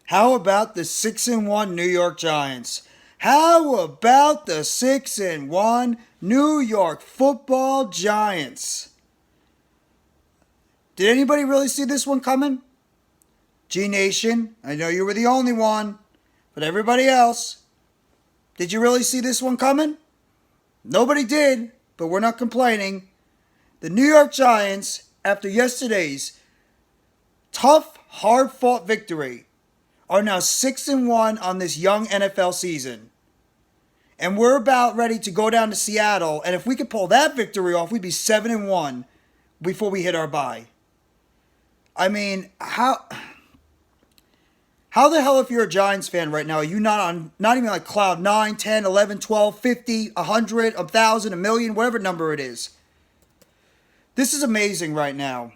How about the 6-1 New York Giants? How about the 6-1 New York Football Giants? Did anybody really see this one coming? GiantsNation, I know you were the only one, but everybody else, did you really see this one coming? Nobody did, but we're not complaining. The New York Giants, after yesterday's tough, hard-fought victory, are now 6-1 on this young NFL season. And we're about ready to go down to Seattle, and if we could pull that victory off, we'd be 7-1 before we hit our bye. I mean, how the hell, if you're a Giants fan right now, are you not even like cloud 9, 10, 11, 12, 50, 100, 1,000, a million, whatever number it is? This is amazing right now.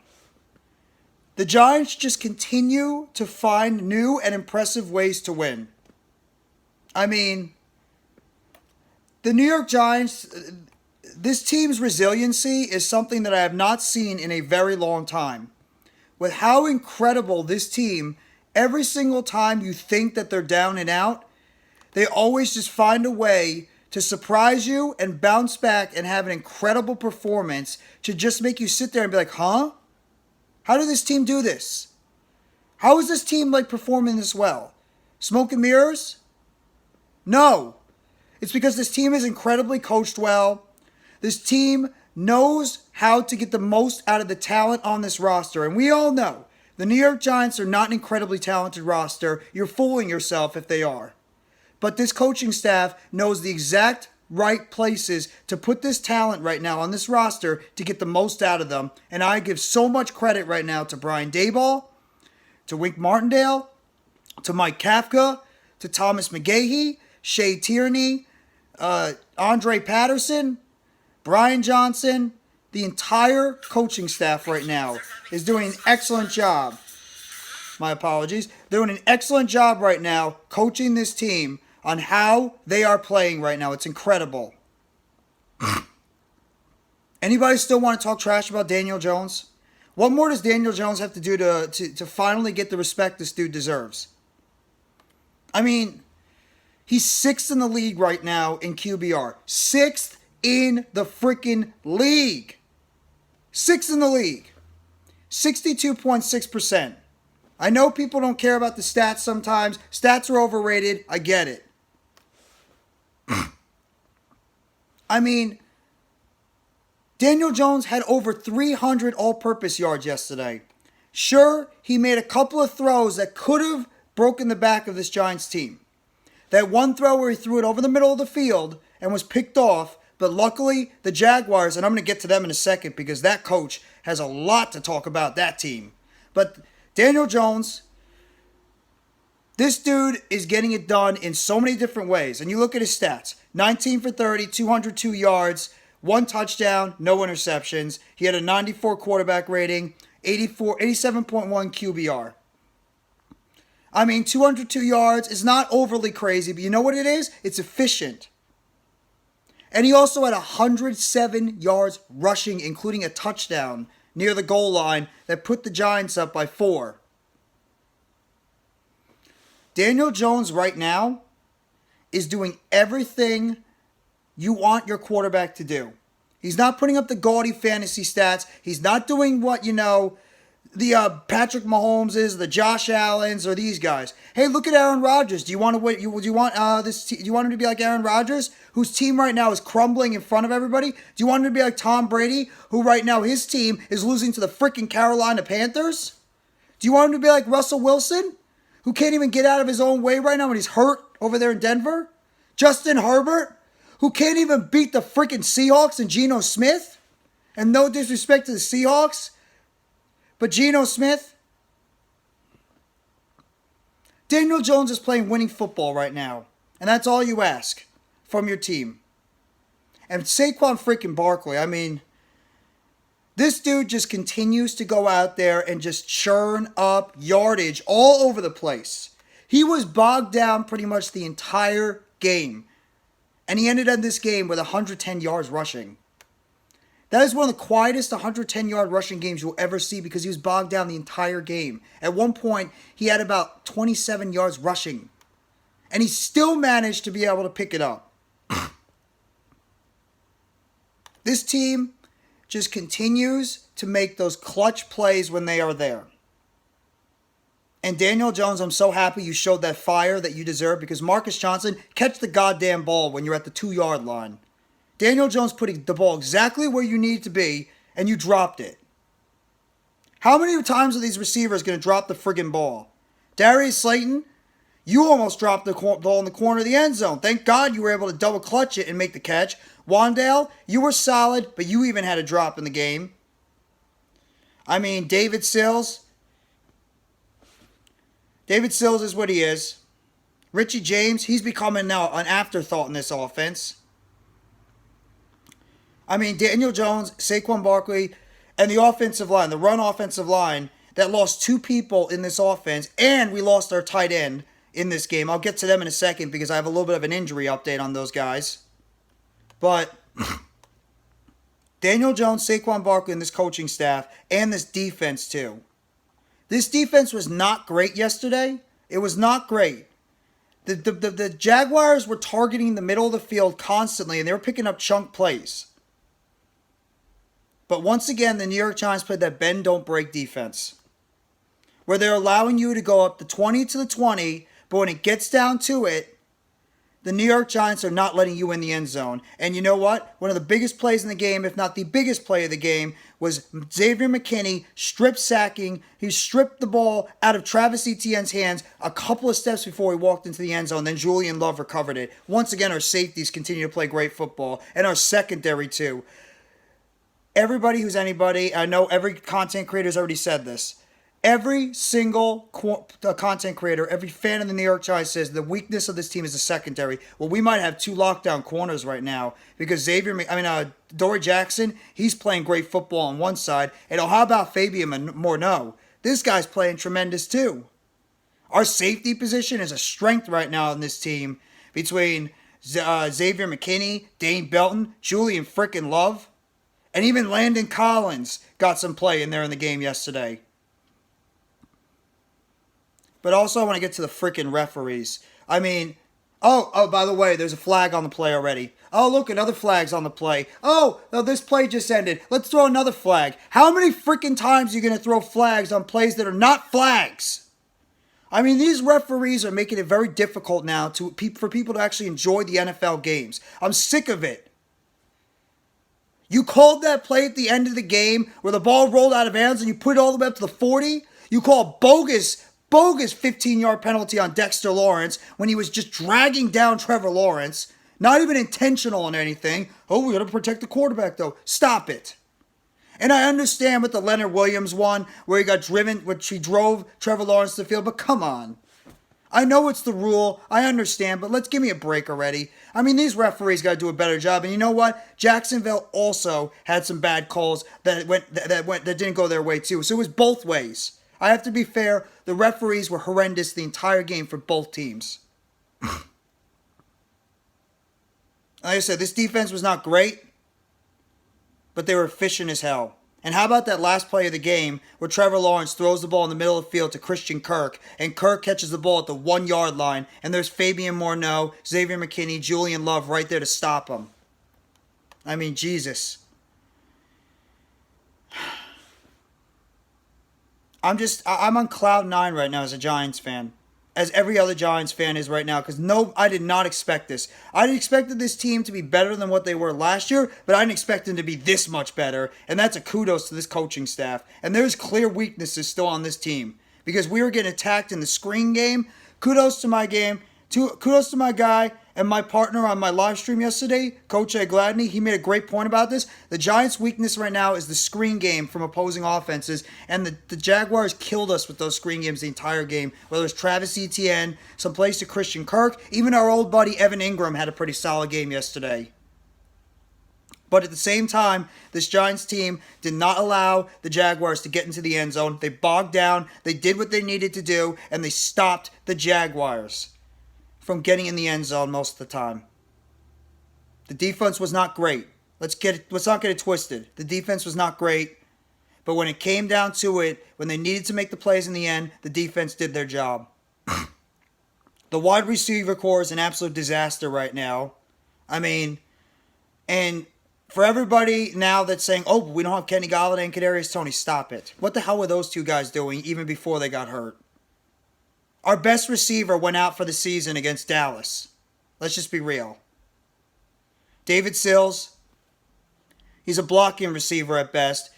The Giants just continue to find new and impressive ways to win. I mean, the New York Giants, this team's resiliency is something that I have not seen in a very long time. With how incredible this team, every single time you think that they're down and out, they always just find a way to surprise you and bounce back and have an incredible performance to just make you sit there and be like, huh? How did this team do this? How is this team performing this well? Smoke and mirrors? No. It's because this team is incredibly coached well. This team knows how to get the most out of the talent on this roster. And we all know the New York Giants are not an incredibly talented roster. You're fooling yourself if they are. But this coaching staff knows the exact right places to put this talent right now on this roster to get the most out of them. And I give so much credit right now to Brian Daboll, to Wink Martindale, to Mike Kafka, to Thomas McGahee, Shea Tierney, Andre Patterson, Brian Johnson. The entire coaching staff right now is doing an excellent job. My apologies. They're doing an excellent job right now coaching this team on how they are playing right now. It's incredible. Anybody still want to talk trash about Daniel Jones? What more does Daniel Jones have to do to finally get the respect this dude deserves? I mean, he's 6th in the league right now in QBR. 6th in the freaking league. 6th in the league. 62.6%. I know people don't care about the stats sometimes. Stats are overrated. I get it. I mean, Daniel Jones had over 300 all-purpose yards yesterday. Sure, he made a couple of throws that could have broken the back of this Giants team. That one throw where he threw it over the middle of the field and was picked off, but luckily the Jaguars, and I'm going to get to them in a second because that coach has a lot to talk about that team. But Daniel Jones, this dude is getting it done in so many different ways. And you look at his stats. 19 for 30, 202 yards, 1 touchdown, no interceptions. He had a 94 quarterback rating, 87.1 QBR. I mean, 202 yards is not overly crazy, but you know what it is? It's efficient. And he also had 107 yards rushing, including a touchdown near the goal line that put the Giants up by 4. Daniel Jones right now is doing everything you want your quarterback to do. He's not putting up the gaudy fantasy stats. He's not doing what, the Patrick Mahomes, the Josh Allens, or these guys. Hey, look at Aaron Rodgers. Do you want him to be like Aaron Rodgers, whose team right now is crumbling in front of everybody? Do you want him to be like Tom Brady, who right now his team is losing to the freaking Carolina Panthers? Do you want him to be like Russell Wilson, who can't even get out of his own way right now when he's hurt over there in Denver? Justin Herbert, who can't even beat the freaking Seahawks and Geno Smith? And no disrespect to the Seahawks, but Geno Smith? Daniel Jones is playing winning football right now. And that's all you ask from your team. And Saquon freaking Barkley, I mean, this dude just continues to go out there and just churn up yardage all over the place. He was bogged down pretty much the entire game. And he ended up this game with 110 yards rushing. That is one of the quietest 110-yard rushing games you'll ever see because he was bogged down the entire game. At one point, he had about 27 yards rushing. And he still managed to be able to pick it up. This team just continues to make those clutch plays when they are there. And Daniel Jones, I'm so happy you showed that fire that you deserve because Marcus Johnson, catch the goddamn ball when you're at the 2-yard line. Daniel Jones putting the ball exactly where you need it to be, and you dropped it. How many times are these receivers going to drop the friggin' ball? Darius Slayton, you almost dropped the ball in the corner of the end zone. Thank God you were able to double clutch it and make the catch. Wandale, you were solid, but you even had a drop in the game. I mean, David Sills. David Sills is what he is. Richie James, he's becoming now an afterthought in this offense. I mean, Daniel Jones, Saquon Barkley, and the offensive line, the run offensive line, that lost 2 people in this offense, and we lost our tight end in this game. I'll get to them in a second because I have a little bit of an injury update on those guys. But Daniel Jones, Saquon Barkley, and this coaching staff, and this defense too. This defense was not great yesterday. It was not great. The Jaguars were targeting the middle of the field constantly, and they were picking up chunk plays. But once again, the New York Giants played that bend, don't break defense, where they're allowing you to go up the 20 to the 20, but when it gets down to it, the New York Giants are not letting you in the end zone. And you know what? One of the biggest plays in the game, if not the biggest play of the game, was Xavier McKinney strip sacking. He stripped the ball out of Travis Etienne's hands a couple of steps before he walked into the end zone. Then Julian Love recovered it. Once again, our safeties continue to play great football, and our secondary too. Everybody who's anybody, I know every content creator has already said this. Every single content creator, every fan of the New York Giants says the weakness of this team is the secondary. Well, we might have 2 lockdown corners right now because Dory Jackson, he's playing great football on one side. And how about Fabian Morneau? This guy's playing tremendous too. Our safety position is a strength right now in this team between Xavier McKinney, Dane Belton, Julian frickin' Love, and even Landon Collins got some play in there in the game yesterday. But also I want to get to the freaking referees. I mean, oh, by the way, there's a flag on the play already. Oh, look, another flag's on the play. Oh, this play just ended. Let's throw another flag. How many freaking times are you going to throw flags on plays that are not flags? I mean, these referees are making it very difficult now for people to actually enjoy the NFL games. I'm sick of it. You called that play at the end of the game where the ball rolled out of bounds and you put it all the way up to the 40. You call a bogus 15-yard penalty on Dexter Lawrence when he was just dragging down Trevor Lawrence. Not even intentional on anything. Oh, we got to protect the quarterback, though. Stop it. And I understand with the Leonard Williams one where he got driven, which he drove Trevor Lawrence to the field, but come on. I know it's the rule. I understand, but let's give me a break already. I mean, these referees got to do a better job. And you know what? Jacksonville also had some bad calls that didn't go their way too. So it was both ways. I have to be fair. The referees were horrendous the entire game for both teams. Like I said, this defense was not great, but they were efficient as hell. And how about that last play of the game where Trevor Lawrence throws the ball in the middle of the field to Christian Kirk, and Kirk catches the ball at the 1-yard line, and there's Fabian Morneau, Xavier McKinney, Julian Love right there to stop him. I mean, Jesus. I'm on cloud 9 right now as a Giants fan. As every other Giants fan is right now. Because I did not expect this. I expected this team to be better than what they were last year. But I didn't expect them to be this much better. And that's a kudos to this coaching staff. And there's clear weaknesses still on this team. Because we were getting attacked in the screen game. Kudos to my game. Kudos to my guy and my partner on my live stream yesterday, Coach A. Gladney. He made a great point about this. The Giants' weakness right now is the screen game from opposing offenses, and the Jaguars killed us with those screen games the entire game, whether it's Travis Etienne, some plays to Christian Kirk, even our old buddy Evan Ingram had a pretty solid game yesterday. But at the same time, this Giants team did not allow the Jaguars to get into the end zone. They bogged down, they did what they needed to do, and they stopped the Jaguars from getting in the end zone most of the time. The defense was not great. Let's not get it twisted. The defense was not great, but when it came down to it, when they needed to make the plays in the end, the defense did their job. The wide receiver core is an absolute disaster right now. I mean, and for everybody now that's saying, oh, we don't have Kenny Golladay and Kadarius Toney, stop it. What the hell were those two guys doing even before they got hurt? Our best receiver went out for the season against Dallas. Let's just be real. David Sills, he's a blocking receiver at best.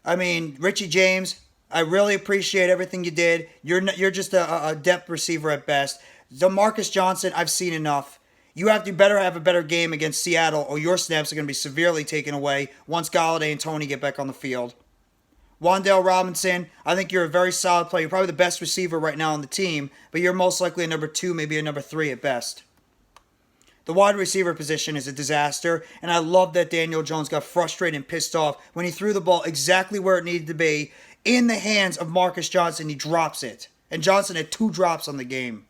I mean, Richie James, I really appreciate everything you did. You're just a depth receiver at best. DeMarcus Johnson, I've seen enough. You better have a better game against Seattle, or your snaps are going to be severely taken away once Golladay and Toney get back on the field. Wan'Dale Robinson, I think you're a very solid player. You're probably the best receiver right now on the team, but you're most likely a number 2, maybe a number 3 at best. The wide receiver position is a disaster, and I love that Daniel Jones got frustrated and pissed off when he threw the ball exactly where it needed to be in the hands of Marcus Johnson. He drops it, and Johnson had 2 drops on the game.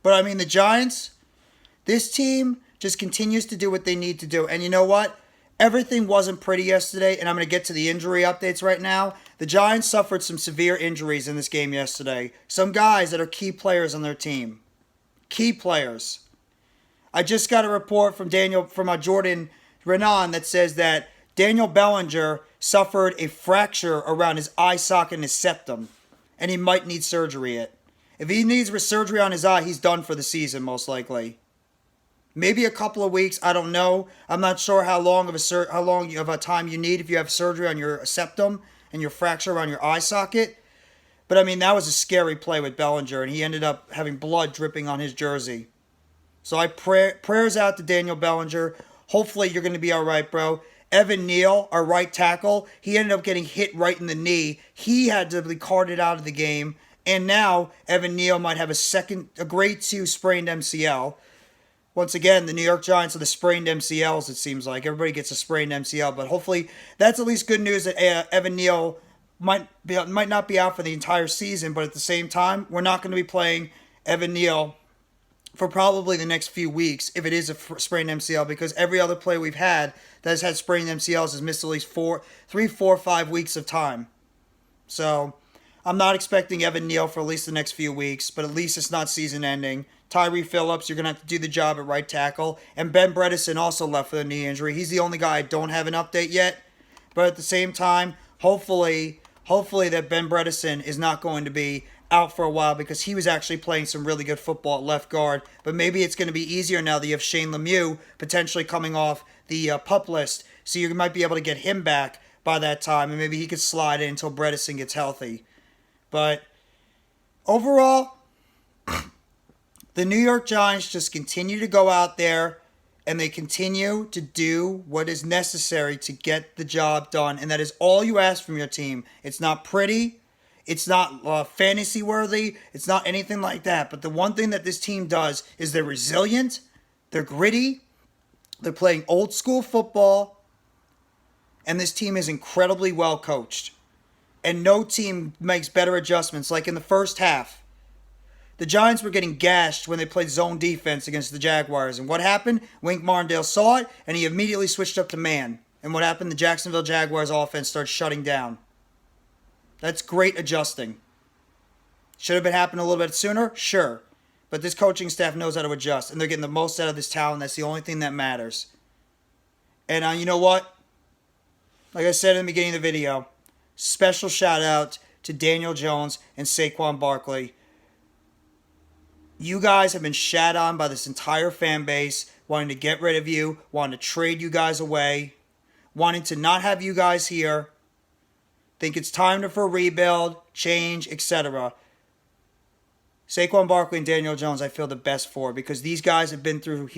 But, I mean, the Giants, this team just continues to do what they need to do. And you know what? Everything wasn't pretty yesterday, and I'm going to get to the injury updates right now. The Giants suffered some severe injuries in this game yesterday. Some guys that are key players on their team. Key players. I just got a report from Jordan Renan that says that Daniel Bellinger suffered a fracture around his eye socket and his septum, and he might need surgery. If he needs surgery on his eye, he's done for the season, most likely. Maybe a couple of weeks, I don't know. I'm not sure how long of a time you need if you have surgery on your septum and your fracture around your eye socket. But, I mean, that was a scary play with Bellinger, and he ended up having blood dripping on his jersey. So prayers out to Daniel Bellinger. Hopefully you're going to be all right, bro. Evan Neal, our right tackle, he ended up getting hit right in the knee. He had to be carted out of the game. And now, Evan Neal might have a grade 2 sprained MCL. Once again, the New York Giants are the sprained MCLs, it seems like. Everybody gets a sprained MCL. But hopefully, that's at least good news that Evan Neal might not be out for the entire season. But at the same time, we're not going to be playing Evan Neal for probably the next few weeks if it is a sprained MCL. Because every other player we've had that has had sprained MCLs has missed at least 3, 4, 5 weeks of time. So I'm not expecting Evan Neal for at least the next few weeks, but at least it's not season ending. Tyree Phillips, you're going to have to do the job at right tackle. And Ben Bredesen also left with a knee injury. He's the only guy I don't have an update yet. But at the same time, hopefully that Ben Bredesen is not going to be out for a while because he was actually playing some really good football at left guard. But maybe it's going to be easier now that you have Shane Lemieux potentially coming off the PUP list. So you might be able to get him back by that time. And maybe he could slide in until Bredesen gets healthy. But overall, the New York Giants just continue to go out there and they continue to do what is necessary to get the job done. And that is all you ask from your team. It's not pretty. It's not fantasy worthy. It's not anything like that. But the one thing that this team does is they're resilient. They're gritty. They're playing old school football. And this team is incredibly well coached. And no team makes better adjustments. Like in the first half, the Giants were getting gashed when they played zone defense against the Jaguars. And what happened? Wink Martindale saw it, and he immediately switched up to man. And what happened? The Jacksonville Jaguars offense started shutting down. That's great adjusting. Should have been happening a little bit sooner? Sure. But this coaching staff knows how to adjust, and they're getting the most out of this talent. That's the only thing that matters. And you know what? Like I said in the beginning of the video, special shout out to Daniel Jones and Saquon Barkley. You guys have been shat on by this entire fan base, wanting to get rid of you, wanting to trade you guys away, wanting to not have you guys here, think it's time for a rebuild, change, etc. Saquon Barkley and Daniel Jones, I feel the best for because these guys have been through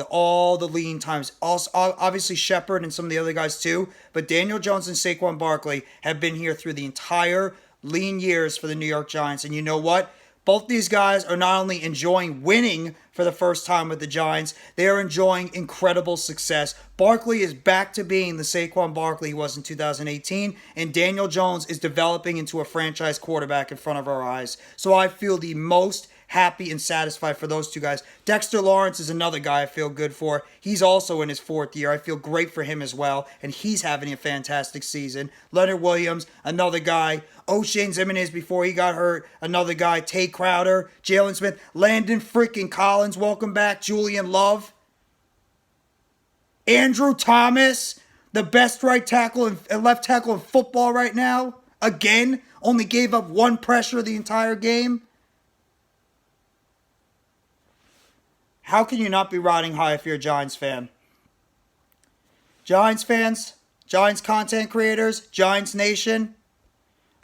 all the lean times. Also, obviously Shepard and some of the other guys too, but Daniel Jones and Saquon Barkley have been here through the entire lean years for the New York Giants. And you know what? Both these guys are not only enjoying winning for the first time with the Giants, they are enjoying incredible success. Barkley is back to being the Saquon Barkley he was in 2018, and Daniel Jones is developing into a franchise quarterback in front of our eyes. So I feel the most happy and satisfied for those two guys. Dexter Lawrence is another guy I feel good for. He's also in his 4th year. I feel great for him as well, and he's having a fantastic season. Leonard Williams, another guy. O'Shane Ximines before he got hurt, another guy. Tay Crowder, Jalen Smith, Landon freaking Collins, welcome back. Julian Love. Andrew Thomas, the best right tackle and left tackle in football right now. Again, only gave up 1 pressure the entire game. How can you not be riding high if you're a Giants fan? Giants fans, Giants content creators, GiantsNation,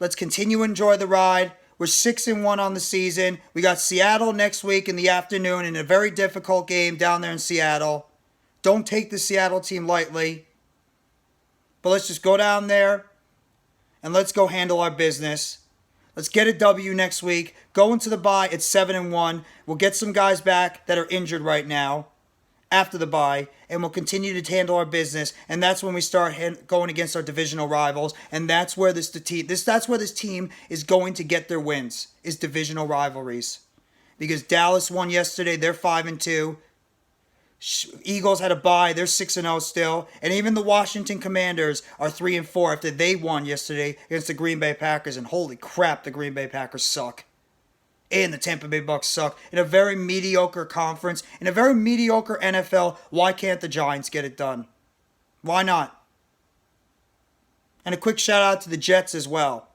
let's continue to enjoy the ride. We're 6-1 on the season. We got Seattle next week in the afternoon in a very difficult game down there in Seattle. Don't take the Seattle team lightly. But let's just go down there and let's go handle our business. Let's get a W next week. Go into the bye at 7-1. We'll get some guys back that are injured right now after the bye, and we'll continue to handle our business. And that's when we start going against our divisional rivals. And that's where this team is going to get their wins, is divisional rivalries. Because Dallas won yesterday, they're 5-2. Eagles had a bye, they're 6-0 still, and even the Washington Commanders are 3-4 after they won yesterday against the Green Bay Packers, and holy crap, the Green Bay Packers suck. And the Tampa Bay Bucks suck. In a very mediocre conference, in a very mediocre NFL, why can't the Giants get it done? Why not? And a quick shout out to the Jets as well.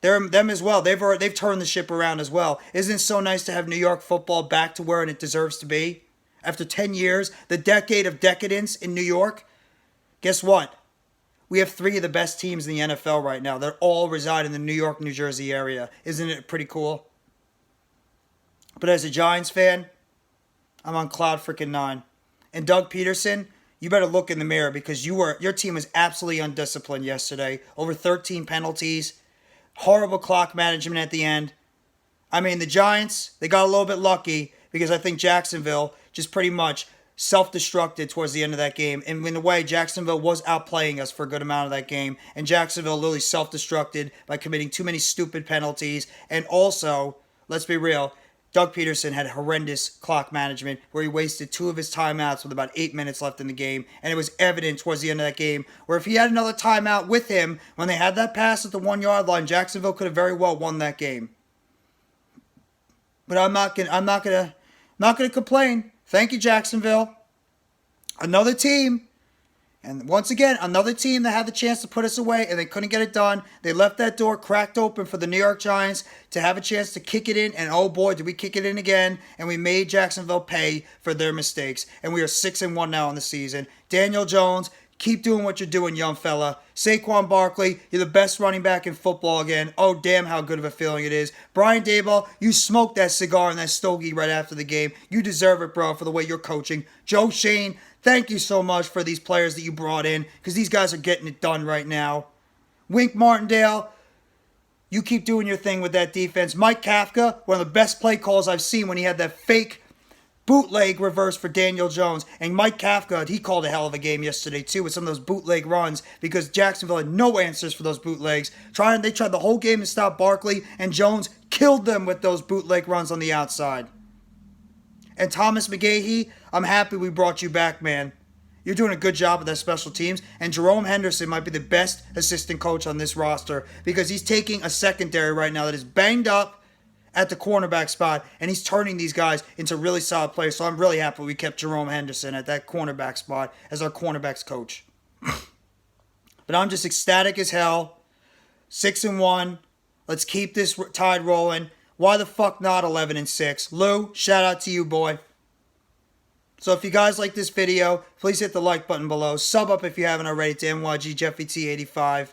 Them as well. They've turned the ship around as well. Isn't it so nice to have New York football back to where it deserves to be? After 10 years, the decade of decadence in New York, guess what? We have 3 of the best teams in the NFL right now. They're all reside in the New York, New Jersey area. Isn't it pretty cool? But as a Giants fan, I'm on cloud freaking 9. And Doug Peterson, you better look in the mirror because your team was absolutely undisciplined yesterday. Over 13 penalties. Horrible clock management at the end. I mean, the Giants, they got a little bit lucky because I think Jacksonville just pretty much self-destructed towards the end of that game. And in a way, Jacksonville was outplaying us for a good amount of that game. And Jacksonville literally self-destructed by committing too many stupid penalties. And also, let's be real, Doug Peterson had horrendous clock management where he wasted 2 of his timeouts with about 8 minutes left in the game. And it was evident towards the end of that game where if he had another timeout with him, when they had that pass at the 1-yard line, Jacksonville could have very well won that game. But I'm not gonna complain. Thank you, Jacksonville. Another team. And once again, another team that had the chance to put us away and they couldn't get it done. They left that door cracked open for the New York Giants to have a chance to kick it in. And oh boy, did we kick it in again. And we made Jacksonville pay for their mistakes. And we are 6-1 now in the season. Daniel Jones, keep doing what you're doing, young fella. Saquon Barkley, you're the best running back in football again. Oh, damn, how good of a feeling it is. Brian Daboll, you smoked that cigar and that stogie right after the game. You deserve it, bro, for the way you're coaching. Joe Shane, thank you so much for these players that you brought in because these guys are getting it done right now. Wink Martindale, you keep doing your thing with that defense. Mike Kafka, one of the best play calls I've seen when he had that fake bootleg reverse for Daniel Jones. And Mike Kafka, he called a hell of a game yesterday too with some of those bootleg runs because Jacksonville had no answers for those bootlegs. They tried the whole game to stop Barkley, and Jones killed them with those bootleg runs on the outside. And Thomas McGahee, I'm happy we brought you back, man. You're doing a good job with that special teams. And Jerome Henderson might be the best assistant coach on this roster because he's taking a secondary right now that is banged up at the cornerback spot, and he's turning these guys into really solid players. So I'm really happy we kept Jerome Henderson at that cornerback spot as our cornerbacks coach. But I'm just ecstatic as hell. 6-1. Let's keep this tide rolling. Why the fuck not 11-6? Lou, shout out to you, boy. So if you guys like this video, please hit the like button below. Sub up if you haven't already to NYG Jeffy T85.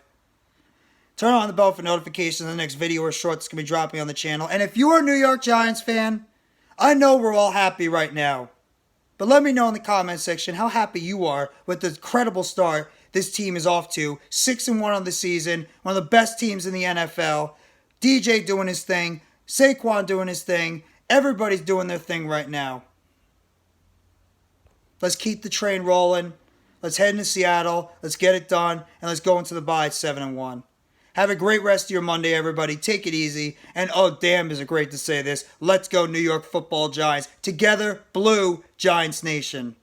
Turn on the bell for notifications of the next video or short that's going to be dropping on the channel. And if you are a New York Giants fan, I know we're all happy right now. But let me know in the comment section how happy you are with the incredible start this team is off to. 6-1 on the season. One of the best teams in the NFL. DJ doing his thing. Saquon doing his thing. Everybody's doing their thing right now. Let's keep the train rolling. Let's head into Seattle. Let's get it done. And let's go into the bye at 7-1. Have a great rest of your Monday, everybody. Take it easy. And oh, damn, is it great to say this. Let's go, New York Football Giants. Together, blue, Giants Nation.